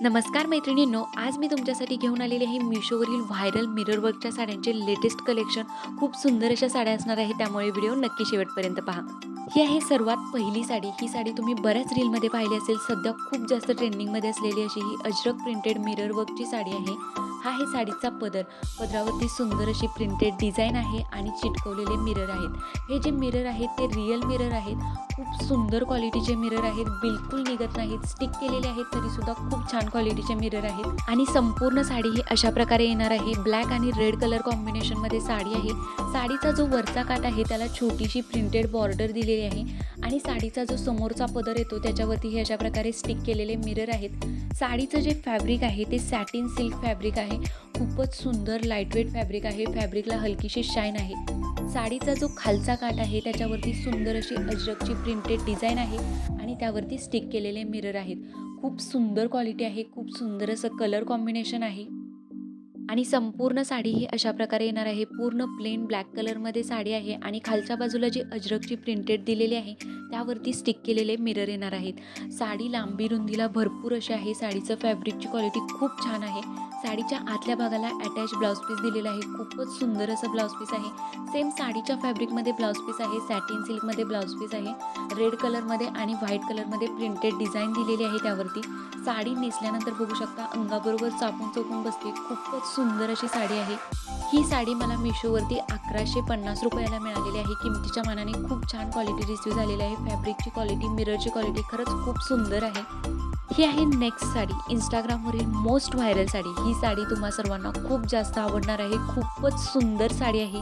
नमस्कार मैत्रिणींनो, आज मी तुमच्यासाठी घेऊन आलेली आहे मिशोवरील व्हायरल मिरर वर्कच्या साड्यांचे लेटेस्ट कलेक्शन. खूप सुंदर अशा साड्या असणार आहे, त्यामुळे व्हिडिओ नक्की शेवटपर्यंत पहा. ही आहे सर्वात पहिली साडी. ही साडी तुम्ही बऱ्याच रीलमध्ये पाहिली असेल. सध्या खूप जास्त ट्रेंडिंगमध्ये असलेली अशी ही अजरक प्रिंटेड मिरर वर्कची साडी आहे. हा आहे साडीचा पदर. पदरावरती सुंदर अशी प्रिंटेड डिझाईन आहे आणि चिटकवलेले मिरर आहेत. हे जे मिरर आहेत ते रिअल मिरर आहेत. खूप सुंदर क्वालिटीचे मिरर आहेत, बिलकुल निघत नाहीत, स्टिक केलेले आहेत तरीसुद्धा खूप छान क्वालिटीचे मिरर आहेत. आणि संपूर्ण साडी ही अशा प्रकारे येणार आहे. ब्लॅक आणि रेड कलर कॉम्बिनेशनमध्ये साडी आहे. साडीचा जो वरचा काठ आहे त्याला छोटीशी प्रिंटेड बॉर्डर दिलेली आहे आणि साडीचा जो समोरचा पदर येतो त्याच्यावरती हे अशा प्रकारे स्टिक केलेले मिरर आहेत. साडीचं जे फॅब्रिक आहे ते सॅटिन सिल्क फॅब्रिक आहे. खूपच सुंदर लाईटवेट फॅब्रिक आहे. फॅब्रिकला हलकीशी शाईन आहे. साडीचा जो खालचा काठ आहे त्याच्यावरती सुंदर अशी अजरकची प्रिंटेड डिझाईन आहे आणि त्यावरती स्टिक केलेले मिरर आहेत. खूप सुंदर क्वालिटी आहे. खूप सुंदर असं कलर कॉम्बिनेशन आहे आणि संपूर्ण साडी ही अशा प्रकारे येणार आहे. पूर्ण प्लेन ब्लॅक कलरमध्ये साडी आहे आणि खालच्या बाजूला जी अजरकची प्रिंटेड दिलेली आहे त्यावरती स्टिक केलेले मिरर येणार आहेत. साडी लांबी रुंदीला भरपूर अशी आहे. साडीचं फॅब्रिकची क्वालिटी खूप छान आहे. साडीच्या आतल्या भागाला अटॅच ब्लाऊज पीस दिलेला आहे. खूपच सुंदर असं ब्लाऊज पीस आहे. सेम साडीच्या फॅब्रिकमध्ये ब्लाऊज पीस आहे. सॅटिन सिल्कमध्ये ब्लाऊज पीस आहे. रेड कलरमध्ये आणि व्हाईट कलरमध्ये प्रिंटेड डिझाईन दिलेली आहे. त्यावरती साडी नेसल्यानंतर बघू शकता अंगाबरोबर चापून चोपून बसते. खूपच सुंदर अशी साडी आहे. ही साडी मला मिशोवरती 1150 रुपयाला मिळालेली आहे. किमतीच्या मानाने खूप छान क्वालिटी रिसीव झालेली आहे. फॅब्रिकची क्वालिटी, मिररची क्वालिटी खरंच खूप सुंदर आहे. ही आहे नेक्स्ट साडी. इंस्टाग्रामवरील मोस्ट व्हायरल साडी. ही साडी तुम्हा सर्वांना खूप जास्त आवडणार आहे. खूपच सुंदर साडी आहे.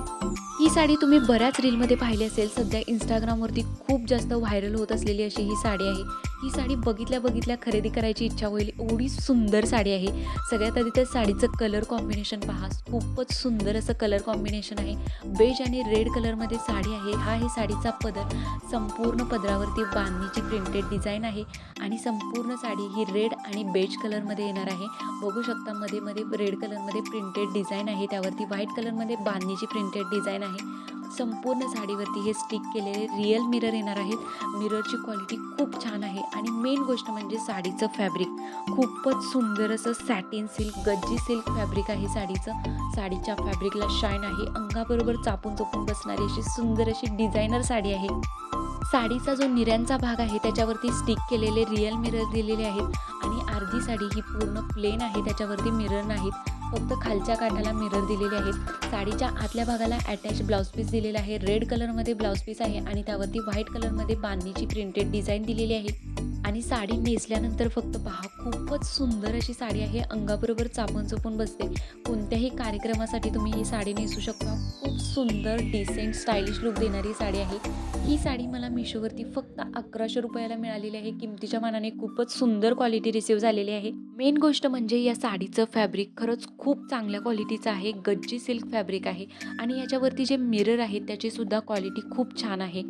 ही साडी तुम्ही बऱ्याच रीलमध्ये पाहिली असेल. सध्या इंस्टाग्रामवरती खूप जास्त व्हायरल होत असलेली अशी ही साडी आहे. ही साडी बघितल्या बघितल्या खरेदी करायची इच्छा होईल एवढी सुंदर साडी आहे. सगळ्यात आधी तर साडीचं कलर कॉम्बिनेशन पहा. खूपच सुंदर असं कलर कॉम्बिनेशन आहे. बेज आणि रेड कलरमध्ये साडी आहे. हा आहे साडीचा पदर. संपूर्ण पदरावरती बांधणीची प्रिंटेड डिझाईन आहे आणि संपूर्ण साडी ही रेड आणि बेज कलरमध्ये येणार आहे. बघू शकता मध्ये मध्ये रेड कलरमध्ये प्रिंटेड डिझाईन आहे. त्यावरती व्हाईट कलरमध्ये बांधणीची प्रिंटेड डिझाईन आहे. संपूर्ण साडीवरती हे स्टिक केलेले रिअल मिरर येणार आहेत. मिररची क्वालिटी खूप छान आहे आणि मेन गोष्ट म्हणजे साडीचं फॅब्रिक खूपच सुंदर असं satin silk, Gajji silk fabric आहे साडीचं. साडीच्या फॅब्रिकला शाईन आहे. अंगाबरोबर चापून चोपून बसणारी अशी सुंदर अशी डिझायनर साडी आहे. साडीचा जो निऱ्यांचा भाग आहे त्याच्यावरती स्टिक केलेले रिअल मिरर दिलेले आहेत आणि अर्धी साडी ही पूर्ण प्लेन आहे. त्याच्यावरती मिरर नाहीत, फक्त खालच्या काठाला मिरर दिलेले आहेत. साडीच्या आतल्या भागाला अटॅच ब्लाऊज पीस दिलेला आहे. रेड कलरमध्ये ब्लाऊज पीस आहे आणि त्यावरती व्हाईट कलरमध्ये बांधणीची प्रिंटेड डिझाईन दिलेली आहे आणि साडी नेसल्यानंतर फक्त पहा, खूपच सुंदर अशी साडी आहे. अंगाबरोबर चापून चोपून बसते. कोणत्याही कार्यक्रमासाठी तुम्ही ही साडी नेसू शकता. खूप सुंदर डिसेंट स्टायलिश लुक देणारी साडी आहे. ही साडी मला मिशोवरती फक्त 1100 रुपयाला मिळालेली आहे. किमतीच्या मानाने खूपच सुंदर क्वालिटी रिसीव झालेली आहे. मेन गोष्ट म्हणजे या साडीचं फॅब्रिक खरंच खूप चांगल्या क्वालिटीचं आहे. गज्जी सिल्क फॅब्रिक आहे आणि याच्यावरती जे मिरर आहेत त्याची सुद्धा क्वालिटी खूप छान आहे.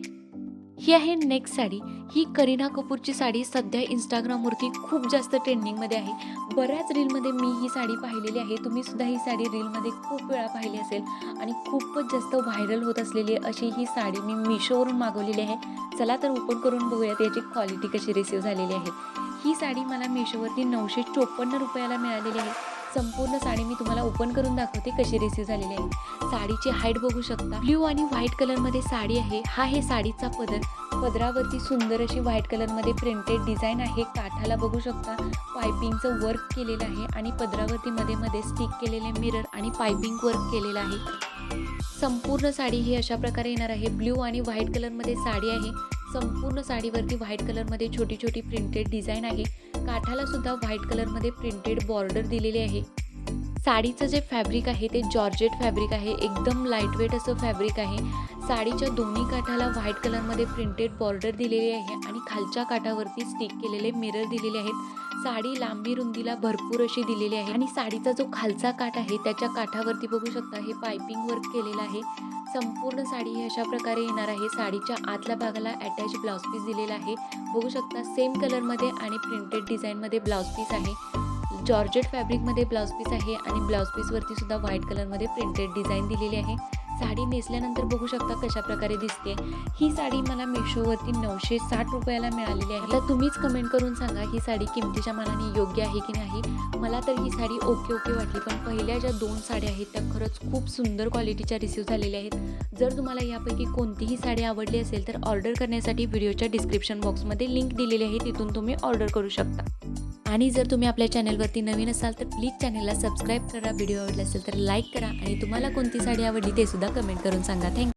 ही आहे नेक्स्ट साडी. ही करीना कपूरची साडी सध्या इंस्टाग्रामवरती खूप जास्त ट्रेंडिंगमध्ये आहे. बऱ्याच रीलमध्ये मी ही साडी पाहिलेली आहे. तुम्ही सुद्धा ही साडी रीलमध्ये खूप वेळा पाहिली असेल आणि खूपच जास्त व्हायरल होत असलेली अशी ही साडी मी मिशोवरून मागवलेली आहे. चला तर ओपन करून बघूयात याची क्वालिटी कशी रिसीव झालेली आहे. ही साडी मला मिशोवरती 954 रुपयाला मिळालेली आहे. संपूर्ण साडी मी तुम्हाला ओपन करून दाखवते कशी रिसीव झालेली आहे. साडीची हाईट बघू शकता. ब्ल्यू आणि व्हाईट कलरमध्ये साडी आहे. हा आहे साडीचा पदर. पदरावरती सुंदर अशी व्हाईट कलरमध्ये प्रिंटेड डिझाईन आहे. काठाला बघू शकता पायपिंगचं वर्क केलेलं आहे आणि पदरावरती मध्ये मध्ये स्टिक केलेले मिरर आणि पायपिंग वर्क केलेलं आहे. संपूर्ण साडी ही अशा प्रकारे येणार आहे. ब्ल्यू आणि व्हाईट कलरमध्ये साडी आहे. संपूर्ण साडीवरती व्हाईट कलरमध्ये छोटी छोटी प्रिंटेड डिझाईन आहे. काठाला सुद्धा व्हाईट कलरमध्ये प्रिंटेड बॉर्डर दिलेली आहे. साडीचं जे फॅब्रिक आहे ते जॉर्जेट फॅब्रिक आहे. एकदम लाईटवेट असं फॅब्रिक आहे. साडीच्या दोन्ही काठाला व्हाईट कलरमध्ये प्रिंटेड बॉर्डर दिलेली आहे आणि खालच्या काठावरती स्टिक केलेले मिरर दिलेले आहेत. साडी लांबी रुंदीला भरपूर अशी दिलेली आहे आणि साडीचा जो खालचा काठ आहे त्याच्या काठावरती बघू शकता हे पायपिंग वर्क केलेलं आहे. संपूर्ण साडी ही अशा प्रकारे येणार आहे. साडीच्या आतल्या भागाला अटॅच ब्लाऊज पीस दिलेला आहे. बघू शकता सेम कलरमध्ये आणि प्रिंटेड डिझाईनमध्ये ब्लाऊज पीस आहे. जॉर्जेट फॅब्रिकमध्ये ब्लाऊज पीस आहे आणि ब्लाऊज पीसवरती सुद्धा व्हाईट कलरमध्ये प्रिंटेड डिझाईन दिलेली आहे. साडी नेसल्यानंतर बघू शकता कशा प्रकारे दिसते. ही साडी मला मिशोवरती 960 रुपयाला मिळालेली आहे. आता तुम्हीच कमेंट करून सांगा ही साडी किमतीच्या मानाने योग्य आहे की नाही. मला तर ही साडी ओके वाटली, पण पहिल्या ज्या 2 साड्या आहेत त्या खरंच खूप सुंदर क्वालिटीच्या रिसीव्ह झालेल्या आहेत. जर तुम्हाला यापैकी कोणतीही साडी आवडली असेल तर ऑर्डर करण्यासाठी व्हिडिओच्या डिस्क्रिप्शन बॉक्समध्ये लिंक दिलेली आहे, तिथून तुम्ही ऑर्डर करू शकता. आणि जर तुम्ही आपल्या चॅनलवरती नवीन असाल तर प्लीज चॅनलला सबस्क्राईब करा. व्हिडिओ आवडला असेल तर लाईक करा आणि तुम्हाला कोणती साडी आवडली ते सुद्धा कमेंट करून सांगा. थँक्यू.